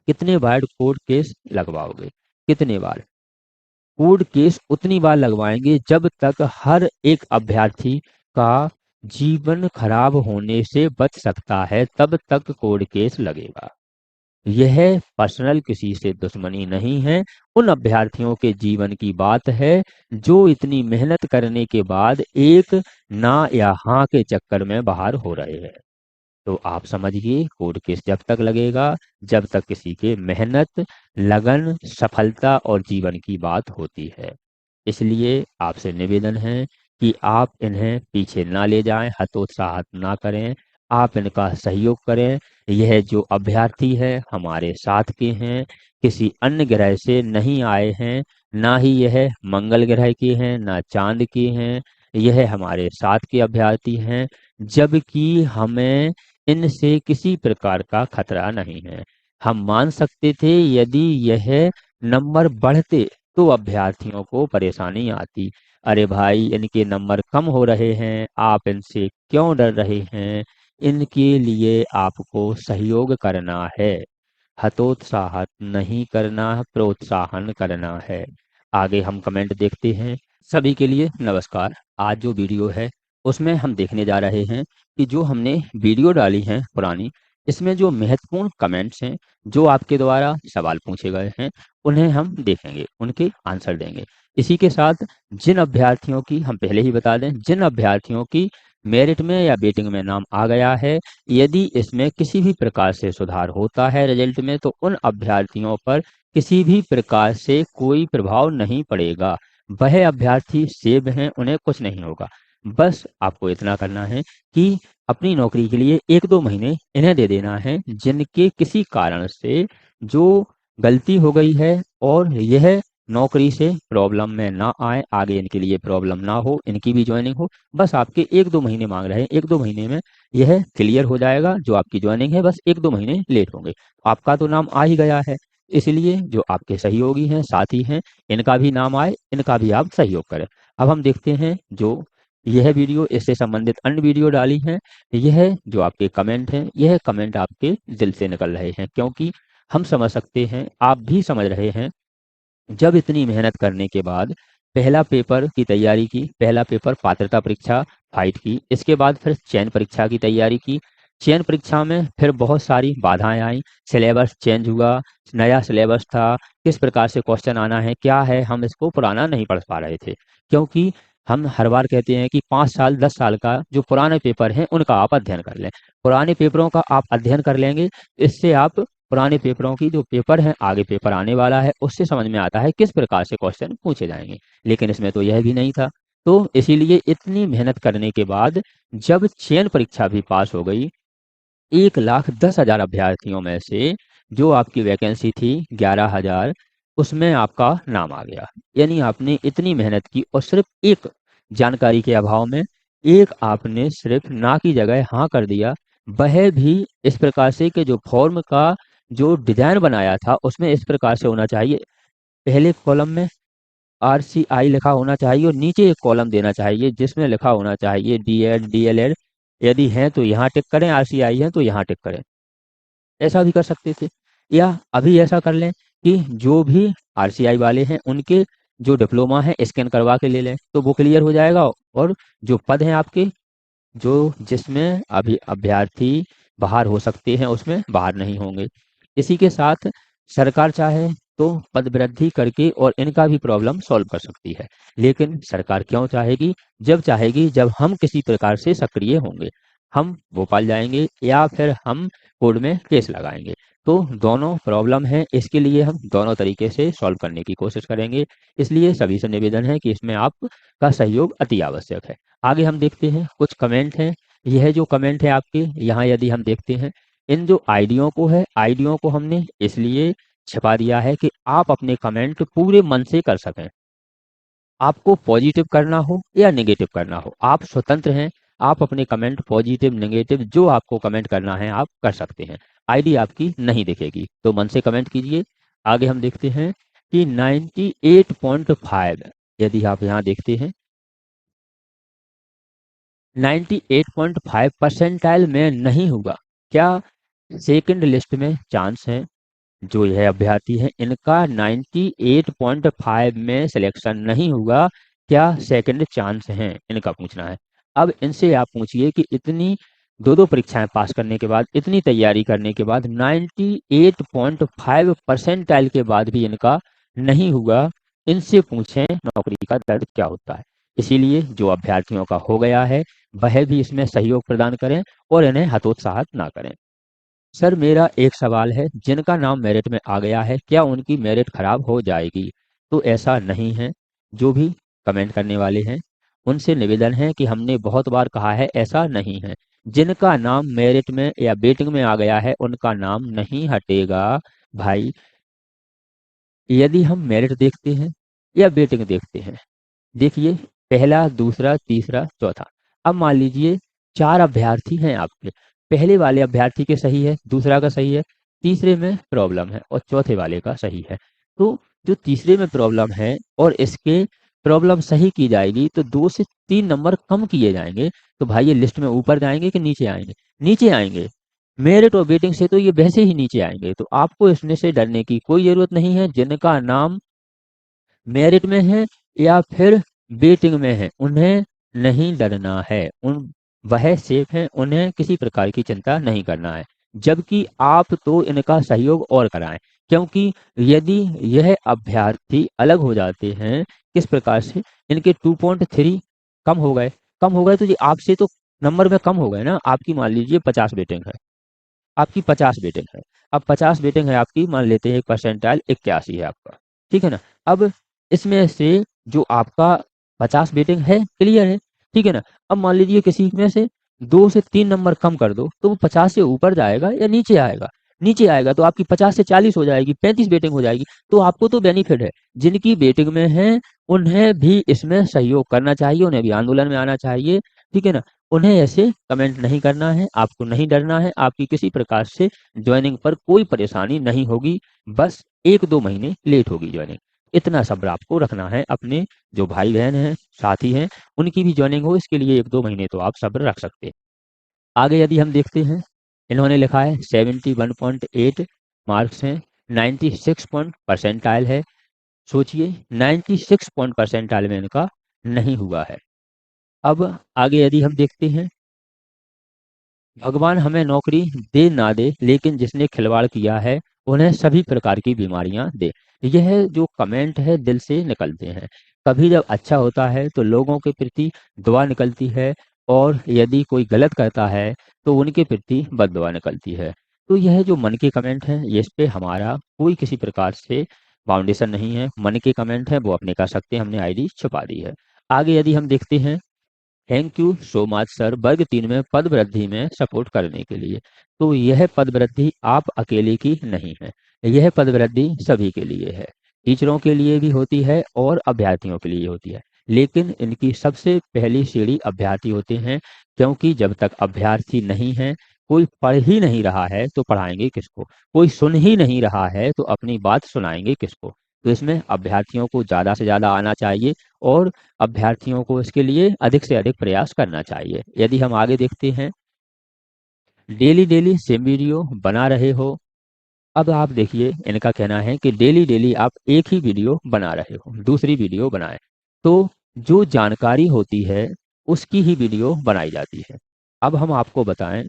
कितने बार court case लगवाओगे? कितने बार? Court case उतनी बार लगवाएंगे जब तक हर एक अभ्यर्थी का जीवन खराब होने से बच सकता है, तब तक कोर्ट केस लगेगा। यह पर्सनल किसी से दुश्मनी नहीं है, उन अभ्यर्थियों के जीवन की बात है जो इतनी मेहनत करने के बाद एक ना या हाँ के चक्कर में बाहर हो रहे हैं। तो आप समझिए, कोर्ट केस जब तक लगेगा जब तक किसी के मेहनत, लगन, सफलता और जीवन की बात होती है। इसलिए आपसे निवेदन है कि आप इन्हें पीछे ना ले जाएं, हतोत्साहित ना करें, आप इनका सहयोग करें। यह जो अभ्यर्थी है हमारे साथ के हैं, किसी अन्य ग्रह से नहीं आए हैं, ना ही यह मंगल ग्रह के हैं ना चांद के हैं। यह हमारे साथ के अभ्यर्थी हैं, जबकि हमें इनसे किसी प्रकार का खतरा नहीं है। हम मान सकते थे यदि यह नंबर बढ़ते तो अभ्यर्थियों को परेशानी आती। अरे भाई, इनके नंबर कम हो रहे हैं, आप इनसे क्यों डर रहे हैं? इनके लिए आपको सहयोग करना है, हतोत्साहित नहीं करना, प्रोत्साहन करना है। आगे हम कमेंट देखते हैं। सभी के लिए नमस्कार। आज जो वीडियो है उसमें हम देखने जा रहे हैं कि जो हमने वीडियो डाली है पुरानी, इसमें जो महत्वपूर्ण कमेंट्स हैं, जो आपके द्वारा सवाल पूछे गए हैं, उन्हें हम देखेंगे, उनके आंसर देंगे। इसी के साथ जिन अभ्यर्थियों की, हम पहले ही बता दें, जिन अभ्यर्थियों की मेरिट में या वेटिंग में नाम आ गया है, यदि इसमें किसी भी प्रकार से सुधार होता है रिजल्ट में, तो उन अभ्यर्थियों पर किसी भी प्रकार से कोई प्रभाव नहीं पड़ेगा। वह अभ्यर्थी सेव हैं, उन्हें कुछ नहीं होगा। बस आपको इतना करना है कि अपनी नौकरी के लिए 1-2 महीने इन्हें दे देना है, जिनके किसी कारण से जो गलती हो गई है, और यह नौकरी से प्रॉब्लम में ना आए, आगे इनके लिए प्रॉब्लम ना हो, इनकी भी ज्वाइनिंग हो। बस आपके 1-2 महीने मांग रहे हैं, 1-2 महीने में यह क्लियर हो जाएगा। जो आपकी ज्वाइनिंग है, बस 1-2 महीने लेट होंगे। आपका तो नाम आ ही गया है, इसलिए जो आपके सहयोगी हैं, साथी हैं, इनका भी नाम आए, इनका भी आप सहयोग करें। अब हम देखते हैं जो यह वीडियो, इससे संबंधित अन्य वीडियो डाली हैं। यह जो आपके कमेंट हैं, यह कमेंट आपके दिल से निकल रहे हैं, क्योंकि हम समझ सकते हैं, आप भी समझ रहे हैं, जब इतनी मेहनत करने के बाद पहला पेपर की तैयारी की, पहला पेपर पात्रता परीक्षा फाइट की, इसके बाद फिर चयन परीक्षा की तैयारी की। चयन परीक्षा में फिर बहुत सारी बाधाएं आई, सिलेबस चेंज हुआ, नया सिलेबस था, किस प्रकार से क्वेश्चन आना है, क्या है, हम इसको पुराना नहीं पढ़ पा रहे थे। क्योंकि हम हर बार कहते हैं कि 5 साल 10 साल का जो पुराने पेपर हैं उनका आप अध्ययन कर लें। पुराने पेपरों का आप अध्ययन कर लेंगे, इससे आप पुराने पेपरों की जो पेपर हैं, आगे पेपर आने वाला है, उससे समझ में आता है किस प्रकार से क्वेश्चन पूछे जाएंगे। लेकिन इसमें तो यह भी नहीं था। तो इसीलिए इतनी मेहनत करने के बाद जब चयन परीक्षा भी पास हो गई, 1,10,000 अभ्यर्थियों में से जो आपकी वैकेंसी थी 11,000, उसमें आपका नाम आ गया। यानी आपने इतनी मेहनत की और सिर्फ एक जानकारी के अभाव में, एक आपने सिर्फ ना की जगह हाँ कर दिया। वह भी इस प्रकार से कि जो फॉर्म का जो डिजाइन बनाया था उसमें इस प्रकार से होना चाहिए, पहले कॉलम में RCI लिखा होना चाहिए और नीचे एक कॉलम देना चाहिए जिसमें लिखा होना चाहिए D.Ed DLED। यदि हैं तो यहाँ टिक करें, RCI है तो यहाँ टिक करें। ऐसा भी कर सकते थे, या अभी ऐसा कर लें कि जो भी RCI वाले हैं उनके जो डिप्लोमा है स्कैन करवा के ले लें, तो वो क्लियर हो जाएगा। और जो पद हैं आपके, जो जिसमें अभी अभ्यर्थी बाहर हो सकते हैं, उसमें बाहर नहीं होंगे। इसी के साथ सरकार चाहे तो पद वृद्धि करके और इनका भी प्रॉब्लम सॉल्व कर सकती है। लेकिन सरकार क्यों चाहेगी? जब चाहेगी जब हम किसी प्रकार से सक्रिय होंगे, हम भोपाल जाएंगे या फिर हम कोर्ट में केस लगाएंगे। तो दोनों प्रॉब्लम है, इसके लिए हम दोनों तरीके से सॉल्व करने की कोशिश करेंगे। इसलिए सभी से निवेदन है कि इसमें आपका सहयोग अति आवश्यक है। आगे हम देखते हैं, कुछ कमेंट हैं। यह जो कमेंट है आपके यहाँ, यदि हम देखते हैं, इन जो आईडियों को है, आईडियों को हमने इसलिए छिपा दिया है कि आप अपने कमेंट पूरे मन से कर सकें। आपको पॉजिटिव करना हो या नेगेटिव करना हो, आप स्वतंत्र हैं। आप अपने कमेंट पॉजिटिव नेगेटिव जो आपको कमेंट करना है आप कर सकते हैं। आईडी आपकी नहीं दिखेगी, तो मन से कमेंट कीजिए। आगे हम देखते हैं कि 98.5, यदि आप यहाँ देखते हैं 98.5 परसेंटाइल में नहीं होगा क्या? सेकंड लिस्ट में चांस है, जो यह अभ्यर्थी है इनका 98.5 में सिलेक्शन नहीं हुआ, क्या सेकंड चांस है, इनका पूछना है। अब इनसे आप पूछिए कि इतनी दो दो परीक्षाएं पास करने के बाद, इतनी तैयारी करने के बाद 98.5 परसेंटाइल के बाद भी इनका नहीं हुआ, इनसे पूछें नौकरी का दर्द क्या होता है। इसीलिए जो अभ्यर्थियों का हो गया है वह भी इसमें सहयोग प्रदान करें और इन्हें हतोत्साहित ना करें। सर मेरा एक सवाल है, जिनका नाम मेरिट में आ गया है क्या उनकी मेरिट खराब हो जाएगी? तो ऐसा नहीं है। जो भी कमेंट करने वाले हैं उनसे निवेदन है कि हमने बहुत बार कहा है ऐसा नहीं है। जिनका नाम मेरिट में या वेटिंग में आ गया है उनका नाम नहीं हटेगा भाई। यदि हम मेरिट देखते हैं या वेटिंग देखते हैं, देखिए पहला, दूसरा, तीसरा, चौथा। अब मान लीजिए 4 अभ्यर्थी हैं आपके, पहले वाले अभ्यर्थी के सही है, दूसरा का सही है, तीसरे में प्रॉब्लम है और चौथे वाले का सही है। तो जो तीसरे में प्रॉब्लम है और इसके प्रॉब्लम सही की जाएगी तो 2 से 3 नंबर कम किए जाएंगे, तो भाई ये लिस्ट में ऊपर जाएंगे कि नीचे आएंगे? नीचे आएंगे। मेरिट और वेटिंग से तो ये वैसे ही नीचे आएंगे, तो आपको इसमें से डरने की कोई जरूरत नहीं है। जिनका नाम मेरिट में है या फिर वेटिंग में है उन्हें नहीं डरना है, उन वह सेफ है, उन्हें किसी प्रकार की चिंता नहीं करना है। जबकि आप तो इनका सहयोग और कराएं, क्योंकि यदि यह अभ्यर्थी अलग हो जाते हैं, किस प्रकार से इनके 2.3 कम हो गए तो ये आपसे तो नंबर में कम हो गए ना। आपकी मान लीजिए 50 वेटिंग है, आपकी 50 वेटिंग है। अब 50 वेटिंग है आपकी, मान लेते हैं एक परसेंटाइल 81 है आपका, ठीक है ना। अब इसमें से जो आपका 50 वेटिंग है क्लियर है, ठीक है ना। अब मान लीजिए किसी में से 2 से 3 नंबर कम कर दो तो वो 50 से ऊपर जाएगा या नीचे आएगा? नीचे आएगा। तो आपकी 50 से 40 हो जाएगी, 35 वेटिंग हो जाएगी। तो आपको तो बेनिफिट है। जिनकी वेटिंग में है उन्हें भी इसमें सहयोग करना चाहिए, उन्हें भी आंदोलन में आना चाहिए, ठीक है ना। उन्हें ऐसे कमेंट नहीं करना है, आपको नहीं डरना है, आपकी किसी प्रकार से ज्वाइनिंग पर कोई परेशानी नहीं होगी। बस 1-2 महीने लेट होगी ज्वाइनिंग, इतना सब्र आपको रखना है। अपने जो भाई बहन हैं, साथी हैं, उनकी भी ज्वाइनिंग हो इसके लिए 1-2 महीने तो आप सब्र रख सकते हैं। आगे यदि हम देखते हैं, इन्होंने लिखा है 71.8 मार्क्स हैं, 96 पॉइंट परसेंटाइल है। सोचिए 96 पॉइंट परसेंटाइल में इनका नहीं हुआ है। अब आगे यदि हम देखते हैं, भगवान हमें नौकरी दे ना दे लेकिन जिसने खिलवाड़ किया है उन्हें सभी प्रकार की बीमारियां दे। यह जो कमेंट है दिल से निकलते हैं। कभी जब अच्छा होता है तो लोगों के प्रति दुआ निकलती है, और यदि कोई गलत करता है तो उनके प्रति बददुआ निकलती है। तो यह जो मन के कमेंट हैं ये, इस पे हमारा कोई किसी प्रकार से बाउंडेशन नहीं है। मन के कमेंट है वो अपने कर सकते हैं, हमने आईडी छुपा दी है। आगे यदि हम देखते हैं, thank you so much sir वर्ग 3 में पद वृद्धि में सपोर्ट करने के लिए। तो यह पद वृद्धि आप अकेले की नहीं है, यह पद वृद्धि सभी के लिए है। टीचरों के लिए भी होती है और अभ्यर्थियों के लिए होती है, लेकिन इनकी सबसे पहली सीढ़ी अभ्यर्थी होते हैं। क्योंकि जब तक अभ्यर्थी नहीं है, कोई पढ़ ही नहीं रहा है तो पढ़ाएंगे किसको, कोई सुन ही नहीं रहा है तो अपनी बात सुनाएंगे किसको। तो इसमें अभ्यर्थियों को ज़्यादा से ज़्यादा आना चाहिए और अभ्यर्थियों को इसके लिए अधिक से अधिक प्रयास करना चाहिए। यदि हम आगे देखते हैं, डेली डेली सेम वीडियो बना रहे हो। अब आप देखिए इनका कहना है कि डेली डेली आप एक ही वीडियो बना रहे हो, दूसरी वीडियो बनाएं। तो जो जानकारी होती है उसकी ही वीडियो बनाई जाती है। अब हम आपको बताएं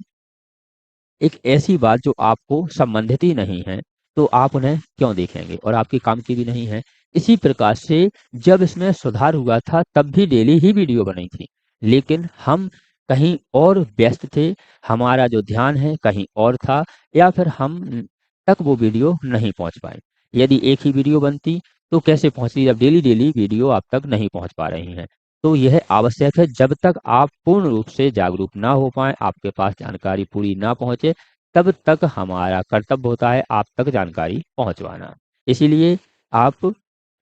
एक ऐसी बात जो आपको संबंधित ही नहीं है, तो आप उन्हें क्यों देखेंगे और आपके काम की भी नहीं है। इसी प्रकार से जब इसमें सुधार हुआ था तब भी डेली ही वीडियो बनी थी, लेकिन हम कहीं और व्यस्त थे, हमारा जो ध्यान है कहीं और था, या फिर हम तक वो वीडियो नहीं पहुंच पाए। यदि एक ही वीडियो बनती तो कैसे पहुंचती, जब डेली डेली वीडियो आप तक नहीं पहुंच पा रही हैं। तो यह आवश्यक है, जब तक आप पूर्ण रूप से जागरूक ना हो पाए, आपके पास जानकारी पूरी ना पहुंचे, तब तक हमारा कर्तव्य होता है आप तक जानकारी पहुंचवाना। इसीलिए आप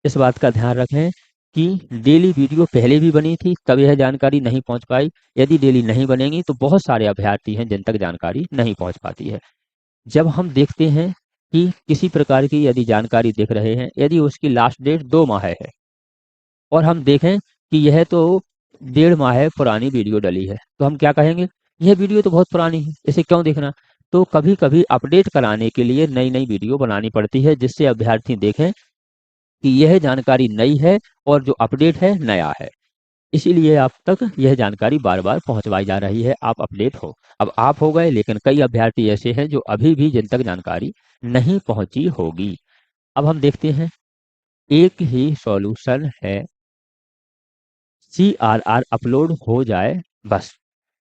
इस बात का ध्यान रखें कि डेली वीडियो पहले भी बनी थी तब यह जानकारी नहीं पहुंच पाई। यदि डेली नहीं बनेंगी तो बहुत सारे अभ्यर्थी हैं जिन तक जानकारी नहीं पहुंच पाती है। जब हम देखते हैं कि किसी प्रकार की यदि जानकारी देख रहे हैं, यदि उसकी लास्ट डेट 2 माह है और हम देखें कि यह तो 1.5 माह पुरानी वीडियो डली है, तो हम क्या कहेंगे, यह वीडियो तो बहुत पुरानी है, इसे क्यों देखना। तो कभी कभी अपडेट कराने के लिए नई नई वीडियो बनानी पड़ती है, जिससे अभ्यर्थी देखें कि यह जानकारी नई है और जो अपडेट है नया है। इसीलिए आप तक यह जानकारी बार बार पहुंचवाई जा रही है, आप अपडेट हो। अब आप हो गए, लेकिन कई अभ्यर्थी ऐसे हैं जो अभी भी जिन तक जानकारी नहीं पहुंची होगी। अब हम देखते हैं, एक ही सॉल्यूशन है, CRR अपलोड हो जाए बस।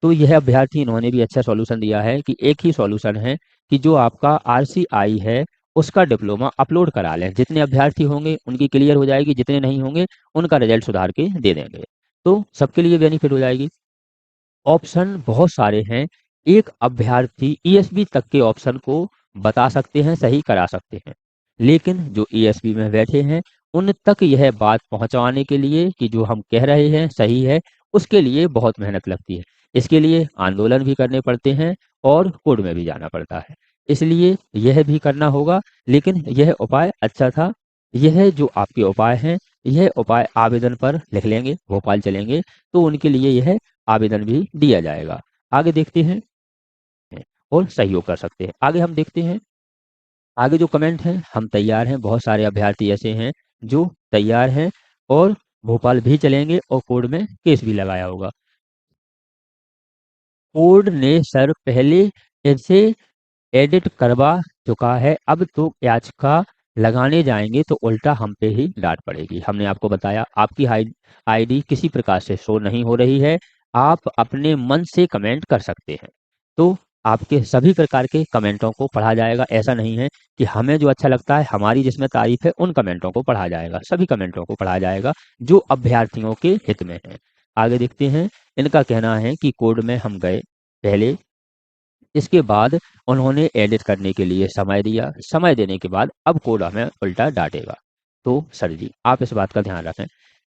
तो यह अभ्यर्थी, इन्होंने भी अच्छा सॉल्यूशन दिया है कि एक ही सॉल्यूशन है कि जो आपका RCI है उसका डिप्लोमा अपलोड करा लें। जितने अभ्यर्थी होंगे उनकी क्लियर हो जाएगी, जितने नहीं होंगे उनका रिजल्ट सुधार के दे देंगे, तो सबके लिए बेनिफिट हो जाएगी। ऑप्शन बहुत सारे हैं, एक अभ्यर्थी ESB तक के ऑप्शन को बता सकते हैं, सही करा सकते हैं, लेकिन जो ESB में बैठे हैं उन तक यह बात पहुंचाने के लिए कि जो हम कह रहे हैं सही है, उसके लिए बहुत मेहनत लगती है। इसके लिए आंदोलन भी करने पड़ते हैं और कोर्ट में भी जाना पड़ता है, इसलिए यह भी करना होगा। लेकिन यह उपाय अच्छा था। यह जो आपके उपाय हैं, यह उपाय आवेदन पर लिख लेंगे, भोपाल चलेंगे तो उनके लिए यह आवेदन भी दिया जाएगा। आगे देखते हैं और सहयोग कर सकते हैं। आगे हम देखते हैं, आगे जो कमेंट हैं, हम तैयार हैं। बहुत सारे अभ्यर्थी ऐसे हैं जो तैयार हैं और भोपाल भी चलेंगे और कोर्ट में केस भी लगाया होगा। कोर्ट ने सर पहले इसे एडिट करवा चुका है, अब तो याचिका लगाने जाएंगे तो उल्टा हम पे ही डांट पड़ेगी। हमने आपको बताया आपकी आईडी किसी प्रकार से शो नहीं हो रही है, आप अपने मन से कमेंट कर सकते हैं, तो आपके सभी प्रकार के कमेंटों को पढ़ा जाएगा। ऐसा नहीं है कि हमें जो अच्छा लगता है, हमारी जिसमें तारीफ है, उन कमेंटों को पढ़ा जाएगा, सभी कमेंटों को पढ़ा जाएगा जो अभ्यर्थियों के हित में है। आगे देखते हैं, इनका कहना है कि कोर्ट में हम गए पहले, इसके बाद उन्होंने एडिट करने के लिए समय दिया, समय देने के बाद अब कोड हमें उल्टा डांटेगा। तो सर जी, आप इस बात का ध्यान रखें।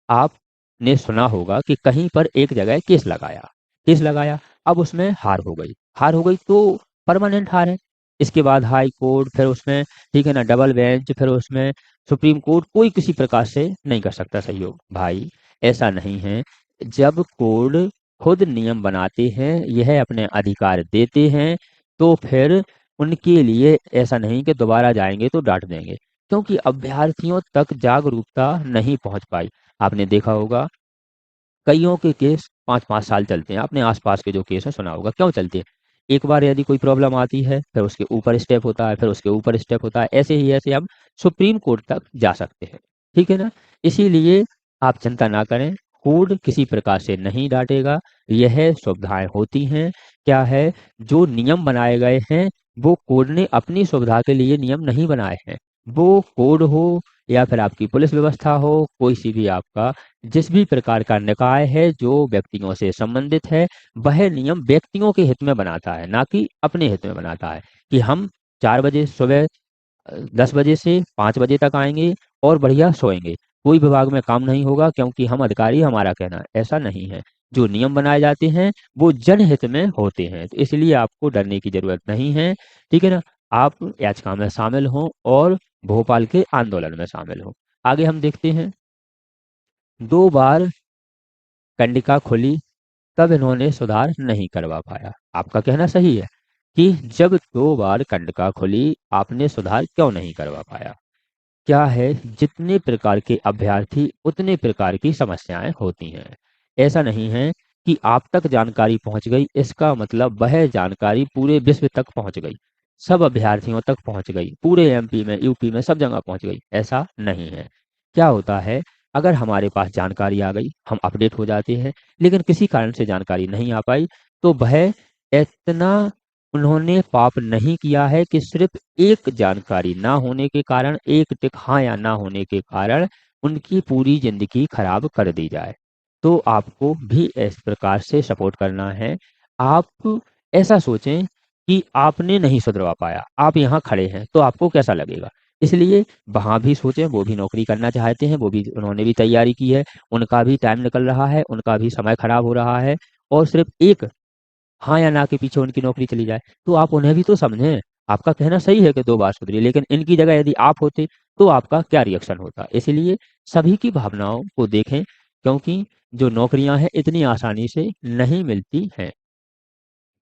आपने सुना होगा कि कहीं पर एक जगह केस लगाया, अब उसमें हार हो गई तो परमानेंट हार है। इसके बाद हाई कोर्ट, फिर उसमें, ठीक है ना, डबल बेंच, फिर उसमें सुप्रीम कोर्ट, कोई किसी प्रकार से नहीं कर सकता सहयोग। भाई ऐसा नहीं है, जब कोर्ट खुद नियम बनाते हैं, यह अपने अधिकार देते हैं, तो फिर उनके लिए ऐसा नहीं कि दोबारा जाएंगे तो डांट देंगे, क्योंकि अभ्यर्थियों तक जागरूकता नहीं पहुंच पाई। आपने देखा होगा कईयों के केस 5-5 साल चलते हैं, आपने आसपास के जो केस है सुना होगा, क्यों चलते हैं? एक बार यदि कोई प्रॉब्लम आती है, फिर उसके ऊपर स्टेप होता है, फिर उसके ऊपर स्टेप होता है, ऐसे ही ऐसे हम सुप्रीम कोर्ट तक जा सकते हैं, ठीक है ना। इसीलिए आप चिंता ना करें, कोर्ट किसी प्रकार से नहीं डांटेगा, यह सुविधाएं होती हैं। क्या है, जो नियम बनाए गए हैं वो कोर्ट ने अपनी सुविधा के लिए नियम नहीं बनाए हैं। वो कोर्ट हो या फिर आपकी पुलिस व्यवस्था हो, कोई सी भी आपका जिस भी प्रकार का निकाय है जो व्यक्तियों से संबंधित है, वह नियम व्यक्तियों के हित में बनाता है, ना कि अपने हित में बनाता है। कि हम 4 बजे सुबह 10 बजे से 5 बजे तक आएंगे और बढ़िया सोएंगे, कोई विभाग में काम नहीं होगा क्योंकि हम अधिकारी, हमारा कहना है, ऐसा नहीं है। जो नियम बनाए जाते हैं वो जनहित में होते हैं, तो इसलिए आपको डरने की जरूरत नहीं है, ठीक है ना। आप याचिका में शामिल हों और भोपाल के आंदोलन में शामिल हों। आगे हम देखते हैं, 2 बार कंडिका खुली तब इन्होंने सुधार नहीं करवा पाया। आपका कहना सही है कि जब 2 बार कंडिका खुली, आपने सुधार क्यों नहीं करवा पाया? क्या है, जितने प्रकार के अभ्यर्थी उतने प्रकार की समस्याएं होती हैं। ऐसा नहीं है कि आप तक जानकारी पहुंच गई, इसका मतलब वह जानकारी पूरे विश्व तक पहुंच गई, सब अभ्यर्थियों तक पहुंच गई, पूरे MP में, UP में, सब जगह पहुंच गई, ऐसा नहीं है। क्या होता है, अगर हमारे पास जानकारी आ गई, हम अपडेट हो जाते हैं, लेकिन किसी कारण से जानकारी नहीं आ पाई, तो वह इतना उन्होंने पाप नहीं किया है कि सिर्फ एक जानकारी ना होने के कारण, एक टिक हाँ या ना होने के कारण उनकी पूरी जिंदगी खराब कर दी जाए। तो आपको भी इस प्रकार से सपोर्ट करना है। आप ऐसा सोचें कि आपने नहीं सुधरवा पाया, आप यहाँ खड़े हैं, तो आपको कैसा लगेगा। इसलिए वहाँ भी सोचें, वो भी नौकरी करना चाहते हैं, वो भी, उन्होंने भी तैयारी की है, उनका भी टाइम निकल रहा है, उनका भी समय खराब हो रहा है, और सिर्फ एक हाँ या ना के पीछे उनकी नौकरी चली जाए, तो आप उन्हें भी तो समझें। आपका कहना सही है कि 2 बार सुधरी, लेकिन इनकी जगह यदि आप होते तो आपका क्या रिएक्शन होता। इसलिए सभी की भावनाओं को देखें, क्योंकि जो नौकरियां हैं इतनी आसानी से नहीं मिलती हैं।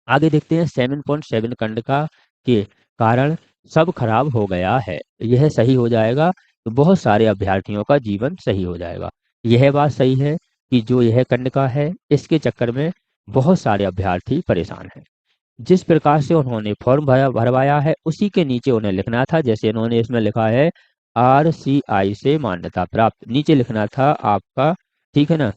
आगे देखते हैं 7.7 कंडका के कारण सब खराब हो गया है, यह सही हो जाएगा तो बहुत सारे अभ्यर्थियों का जीवन सही हो जाएगा। यह बात सही है कि जो यह कंडका है इसके चक्कर में बहुत सारे अभ्यर्थी परेशान हैं। जिस प्रकार से उन्होंने फॉर्म भरवाया है उसी के नीचे उन्हें लिखना था, जैसे इन्होंने इसमें लिखा है RCI से मान्यता प्राप्त, नीचे लिखना था आपका, ठीक है ना,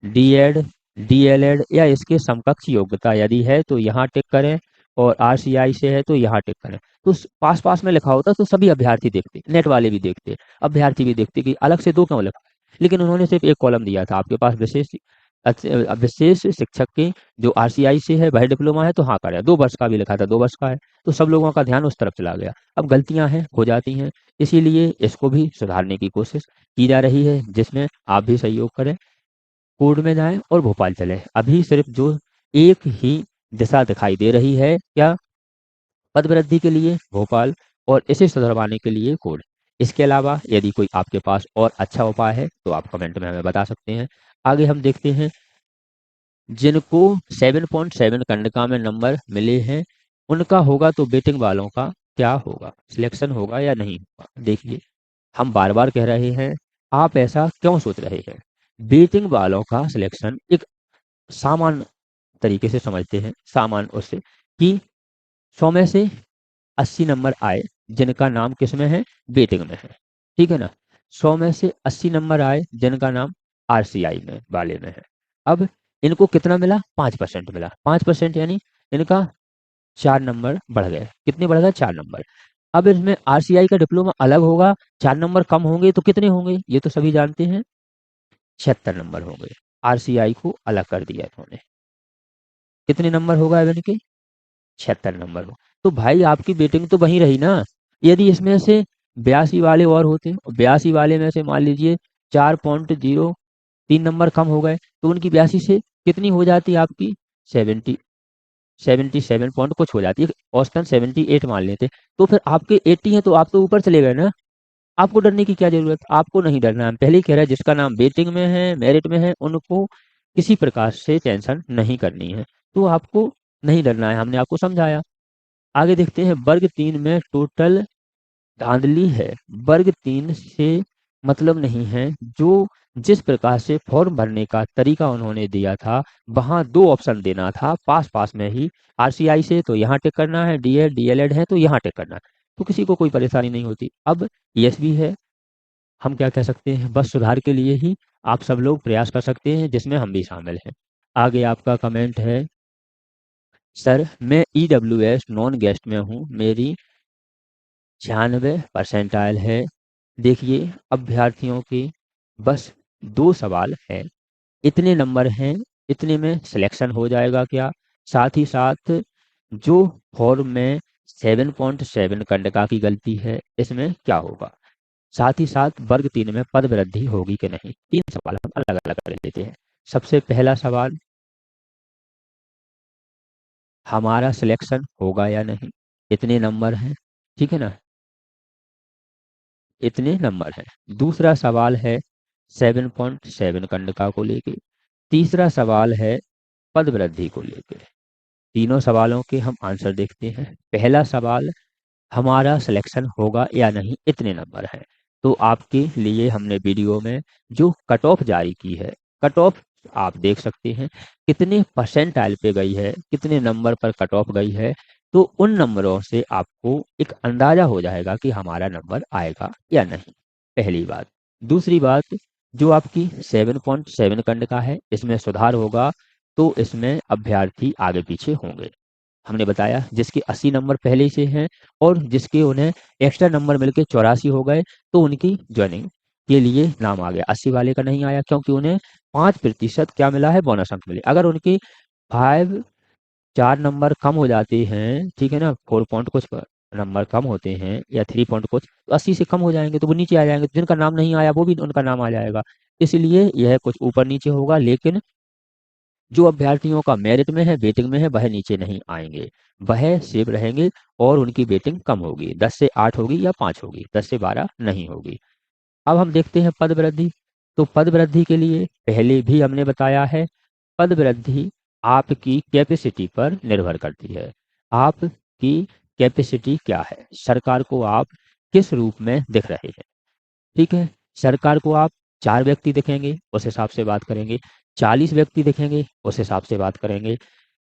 डीएड, डीएलएड या इसके समकक्ष योग्यता यदि है तो यहाँ टिक करें, और RCI से है तो यहाँ टिक करें। तो पास पास में लिखा होता तो सभी अभ्यर्थी देखते, नेट वाले भी देखते, अभ्यर्थी भी देखते कि अलग से दो क्यों लिखा है। लेकिन उन्होंने सिर्फ एक कॉलम दिया था, आपके पास विशेष शिक्षक के जो RCI से है वह डिप्लोमा है तो हाँ करें, 2 वर्ष का भी लिखा था, 2 वर्ष का है, तो सब लोगों का ध्यान उस तरफ चला गया। अब गलतियां हैं, हो जाती हैं, इसीलिए इसको भी सुधारने की कोशिश की जा रही है, जिसमें आप भी सहयोग करें। कोर्ट में जाएं और भोपाल चलें। अभी सिर्फ जो एक ही दिशा दिखाई दे रही है, क्या, पदवृद्धि के लिए भोपाल और इसे सुधरवाने के लिए कोर्ट। इसके अलावा यदि कोई आपके पास और अच्छा उपाय है तो आप कमेंट में हमें बता सकते हैं। आगे हम देखते हैं जिनको 7.7 कंडका में नंबर मिले हैं उनका होगा तो बेटिंग वालों का क्या होगा, सिलेक्शन होगा या नहीं होगा। देखिए, हम बार बार कह रहे हैं, आप ऐसा क्यों सोच रहे हैं। बेटिंग वालों का सिलेक्शन एक सामान्य तरीके से समझते हैं, सामान्य उससे कि 100 में से 80 नंबर आए जिनका नाम किस में है, वेटिंग में है, ठीक है ना। 100 में से 80 नंबर आए जिनका नाम RCI में वाले में है। अब इनको कितना मिला, 5% मिला, 5% यानी इनका 4 नंबर बढ़ गए, कितने बढ़ गए, 4 नंबर। अब इसमें RCI का डिप्लोमा अलग होगा, 4 नंबर कम होंगे तो कितने होंगे, ये तो सभी जानते हैं, 76 नंबर होंगे। RCI को अलग कर दिया इन्होंने, कितने नंबर होगा अब इनके, 76 नंबर हो। तो भाई आपकी बेटिंग तो वही रही ना। यदि इसमें से 82 वाले और होते, 82 वाले में से मान लीजिए 4.03 नंबर कम हो गए तो उनकी 82 से कितनी हो जाती है आपकी, 70, 77 पॉइंट कुछ हो जाती है, औसतन 78 मान लेते। तो फिर आपके 80 हैं तो आप तो ऊपर चले गए ना। आपको डरने की क्या जरूरत, आपको नहीं डरना। हम पहले ही कह रहे हैं जिसका नाम वेटिंग में है, मेरिट में है, उनको किसी प्रकार से टेंशन नहीं करनी है, तो आपको नहीं डरना है, हमने आपको समझाया। आगे देखते हैं वर्ग 3 में टोटल धांधली है। वर्ग 3 से मतलब नहीं है, जो जिस प्रकार से फॉर्म भरने का तरीका उन्होंने दिया था वहां 2 ऑप्शन देना था पास पास में ही, RCI से तो यहाँ टिक करना है, डीएड डीएलएड है तो यहाँ टिक करना है, तो किसी को कोई परेशानी नहीं होती। अब ESV है, हम क्या कह सकते हैं, बस सुधार के लिए ही आप सब लोग प्रयास कर सकते हैं जिसमें हम भी शामिल हैं। आगे आपका कमेंट है, सर मैं EWS नॉन गेस्ट में हूँ, मेरी 96 परसेंटाइल है। देखिए, अभ्यर्थियों की बस 2 सवाल हैं, इतने नंबर हैं, इतने में सिलेक्शन हो जाएगा क्या। साथ ही साथ जो फॉर्म में 7.7 कंडका की गलती है इसमें क्या होगा, साथ ही साथ वर्ग 3 में पद वृद्धि होगी कि नहीं। 3 सवाल हम अलग अलग कर लेते हैं। सबसे पहला सवाल, हमारा सिलेक्शन होगा या नहीं, इतने नंबर हैं, ठीक है ना, इतने नंबर हैं। दूसरा सवाल है 7.7 कंडका को लेके। तीसरा सवाल है पद वृद्धि को लेके। तीनों सवालों के हम आंसर देखते हैं। पहला सवाल, हमारा सिलेक्शन होगा या नहीं, इतने नंबर हैं। तो आपके लिए हमने वीडियो में जो कट ऑफ जारी की है, कट ऑफ आप देख सकते हैं कितने परसेंटाइल पे गई है, कितने नंबर पर कट ऑफ गई है, तो उन नंबरों से आपको एक अंदाजा हो जाएगा कि हमारा नंबर आएगा या नहीं, पहली बात। दूसरी बात, जो आपकी 7.7 कंड का है इसमें सुधार होगा तो इसमें अभ्यर्थी आगे पीछे होंगे। हमने बताया जिसके 80 नंबर पहले से हैं और जिसके उन्हें एक्स्ट्रा नंबर मिलके 84 हो गए तो उनकी ज्वाइनिंग के लिए नाम आ गया। 80 वाले का नहीं आया क्योंकि उन्हें 5% क्या मिला है, बोनस अंक मिले। अगर उनके 4 नंबर कम हो जाते हैं, ठीक है ना, 4 पॉइंट कुछ नंबर कम होते हैं या 3 पॉइंट कुछ, तो 80 से कम हो जाएंगे तो वो नीचे आ जाएंगे, तो जिनका नाम नहीं आया वो भी उनका नाम आ जाएगा। इसलिए यह कुछ ऊपर नीचे होगा, लेकिन जो अभ्यर्थियों का मेरिट में है, वेटिंग में है, वह नीचे नहीं आएंगे, वह सेव रहेंगे और उनकी वेटिंग कम होगी, 10 से 8 होगी या 5 होगी, 10 से 12 नहीं होगी। अब हम देखते हैं पद वृद्धि। तो पद वृद्धि के लिए पहले भी हमने बताया है, पद वृद्धि आपकी कैपेसिटी पर निर्भर करती है। आपकी कैपेसिटी क्या है, सरकार को आप किस रूप में दिख रहे हैं। ठीक है, सरकार को आप 4 व्यक्ति दिखेंगे उस हिसाब से बात करेंगे, 40 व्यक्ति दिखेंगे उस हिसाब से बात करेंगे,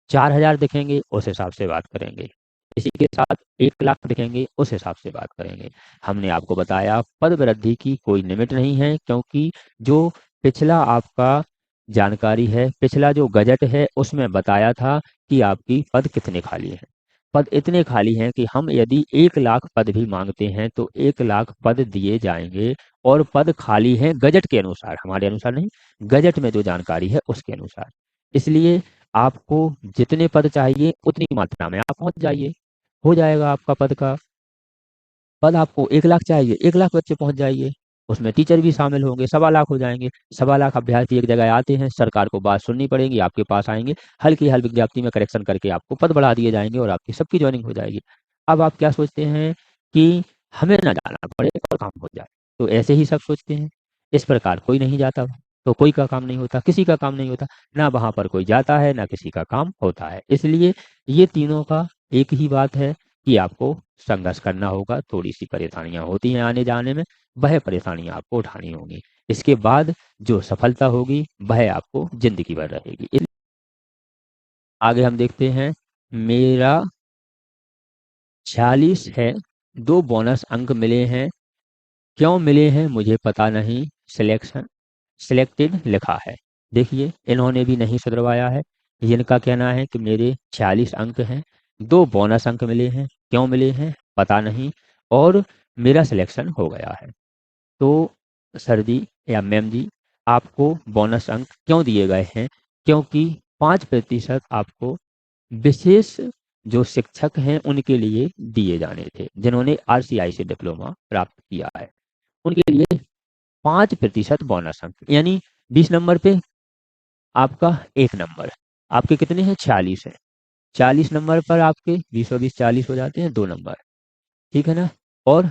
4000 दिखेंगे उस हिसाब से बात करेंगे, इसी के साथ 1 लाख दिखेंगे उस हिसाब से बात करेंगे। हमने आपको बताया पद वृद्धि की कोई लिमिट नहीं है, क्योंकि जो पिछला आपका जानकारी है, पिछला जो गजट है उसमें बताया था कि आपकी पद कितने खाली हैं। पद इतने खाली हैं कि हम यदि 1 लाख पद भी मांगते हैं तो 1 लाख पद दिए जाएंगे, और पद खाली हैं गजट के अनुसार, हमारे अनुसार नहीं, गजट में जो जानकारी है उसके अनुसार। इसलिए आपको जितने पद चाहिए उतनी मात्रा में आप पहुंच जाइए, हो जाएगा आपका पद का। पद आपको 1 लाख चाहिए, 1 लाख बच्चे पहुंच जाइए, उसमें टीचर भी शामिल होंगे, 1.25 लाख हो जाएंगे। 1.25 लाख अभ्यर्थी एक जगह आते हैं, सरकार को बात सुननी पड़ेगी, आपके पास आएंगे, हल्की हल विज्ञप्ति में करेक्शन करके आपको पद बढ़ा दिए जाएंगे और आपकी सबकी ज्वाइनिंग हो जाएगी। अब आप क्या सोचते हैं कि हमें ना जाना पड़े और काम हो जाए, तो ऐसे ही सब सोचते हैं। इस प्रकार कोई नहीं जाता, तो कोई का काम नहीं होता, किसी का काम नहीं होता, ना वहां पर कोई जाता है ना किसी का काम होता है। इसलिए ये तीनों का एक ही बात है कि आपको संघर्ष करना होगा, थोड़ी सी परेशानियां होती हैं आने जाने में, वह परेशानियां आपको उठानी होंगी। इसके बाद जो सफलता होगी वह आपको जिंदगी भर रहेगी। आगे हम देखते हैं, मेरा 46 है, 2 बोनस अंक मिले हैं, क्यों मिले हैं मुझे पता नहीं, सिलेक्शन सिलेक्टेड लिखा है। देखिए इन्होंने भी नहीं सुधरवाया है। इनका कहना है कि मेरे 46 अंक हैं, 2 बोनस अंक मिले हैं, क्यों मिले हैं पता नहीं, और मेरा सिलेक्शन हो गया है। तो सर जी या मैम जी, आपको बोनस अंक क्यों दिए गए हैं, क्योंकि 5% आपको विशेष जो शिक्षक हैं उनके लिए दिए जाने थे, जिन्होंने आरसीआई से डिप्लोमा प्राप्त किया है, उनके लिए 5% बोनस अंक, यानी 20 नंबर पे आपका 1 नंबर। आपके कितने हैं, 46 है, 40 नंबर पर आपके 20 और 20 40 हो जाते हैं, 2 नंबर। ठीक है ना, और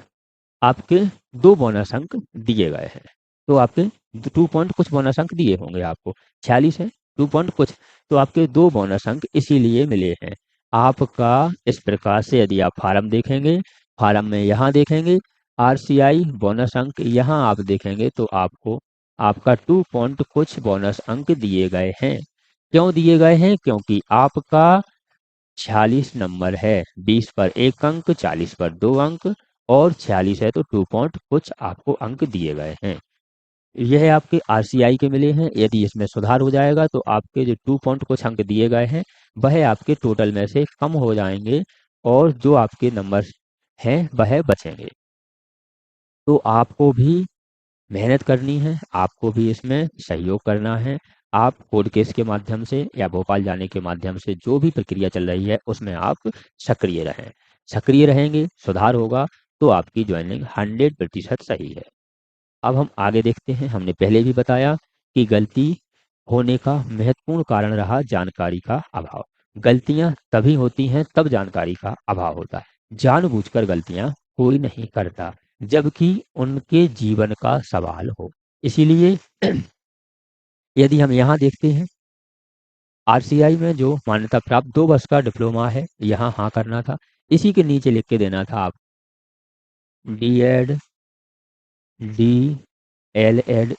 आपके 2 बोनस अंक दिए गए हैं, तो आपके 2 पॉइंट कुछ बोनस अंक दिए होंगे आपको, 46 है, 2 पॉइंट कुछ, तो आपके 2 बोनस अंक इसीलिए मिले हैं। आपका इस प्रकार से यदि आप फार्म देखेंगे, फार्म में यहाँ देखेंगे आरसीआई बोनस अंक, यहाँ आप देखेंगे तो आपको आपका 2 पॉइंट कुछ बोनस अंक दिए गए हैं। क्यों दिए गए हैं, क्योंकि आपका 46 नंबर है, 20 पर 1 अंक, 40 पर 2 अंक, और 46 है तो 2 पॉइंट कुछ आपको अंक दिए गए हैं। यह आपके आरसीआई के मिले हैं, यदि इसमें सुधार हो जाएगा तो आपके जो 2 पॉइंट कुछ अंक दिए गए हैं वह आपके टोटल में से कम हो जाएंगे, और जो आपके नंबर हैं वह बचेंगे। तो आपको भी मेहनत करनी है, आपको भी इसमें सहयोग करना है। आप कोर्ट केस के माध्यम से या भोपाल जाने के माध्यम से जो भी प्रक्रिया चल रही है उसमें आप सक्रिय रहें, सक्रिय रहेंगे सुधार होगा, तो आपकी ज्वाइनिंग 100% सही है। अब हम आगे देखते हैं, हमने पहले भी बताया कि गलती होने का महत्वपूर्ण कारण रहा जानकारी का अभाव। गलतियां तभी होती हैं तब जानकारी का अभाव होता है, जानबूझकर गलतियां कोई नहीं करता, जबकि उनके जीवन का सवाल हो। इसीलिए यदि हम यहाँ देखते हैं, आरसीआई में जो मान्यता प्राप्त 2 वर्ष का डिप्लोमा है, यहाँ हाँ करना था, इसी के नीचे लिख के देना था आप D Ed, D L Ed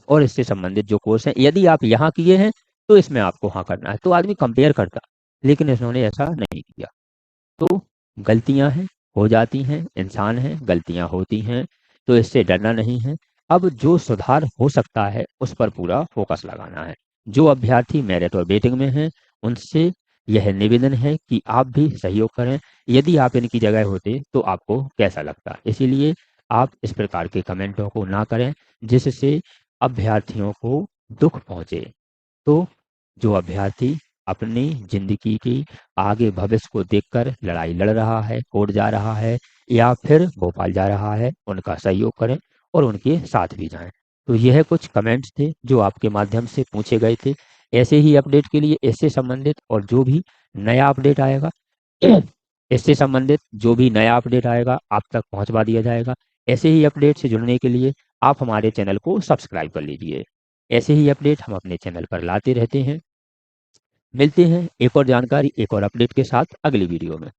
और इससे संबंधित जो कोर्स है, यदि आप यहाँ किए हैं तो इसमें आपको हाँ करना है, तो आदमी कंपेयर करता, लेकिन इन्होंने ऐसा नहीं किया। तो गलतियां हैं, हो जाती हैं, इंसान हैं, गलतियां होती हैं, तो इससे डरना नहीं है। अब जो सुधार हो सकता है उस पर पूरा फोकस लगाना है। जो अभ्यर्थी मेरिट और वेटिंग में हैं उनसे यह निवेदन है कि आप भी सहयोग करें। यदि आप इनकी जगह होते तो आपको कैसा लगता, इसीलिए आप इस प्रकार के कमेंटों को ना करें जिससे अभ्यर्थियों को दुख पहुंचे। तो जो अभ्यर्थी अपनी जिंदगी की आगे भविष्य को देखकर लड़ाई लड़ रहा है, कोर्ट जा रहा है या फिर भोपाल जा रहा है, उनका सहयोग करें और उनके साथ भी जाएं। तो यह कुछ कमेंट्स थे जो आपके माध्यम से पूछे गए थे। ऐसे ही अपडेट के लिए इससे संबंधित और जो भी नया अपडेट आएगा इससे संबंधित जो भी नया अपडेट आएगा आप तक पहुंचवा दिया जाएगा। ऐसे ही अपडेट से जुड़ने के लिए आप हमारे चैनल को सब्सक्राइब कर लीजिए। ऐसे ही अपडेट हम अपने चैनल पर लाते रहते हैं। मिलते हैं एक और जानकारी, एक और अपडेट के साथ अगली वीडियो में।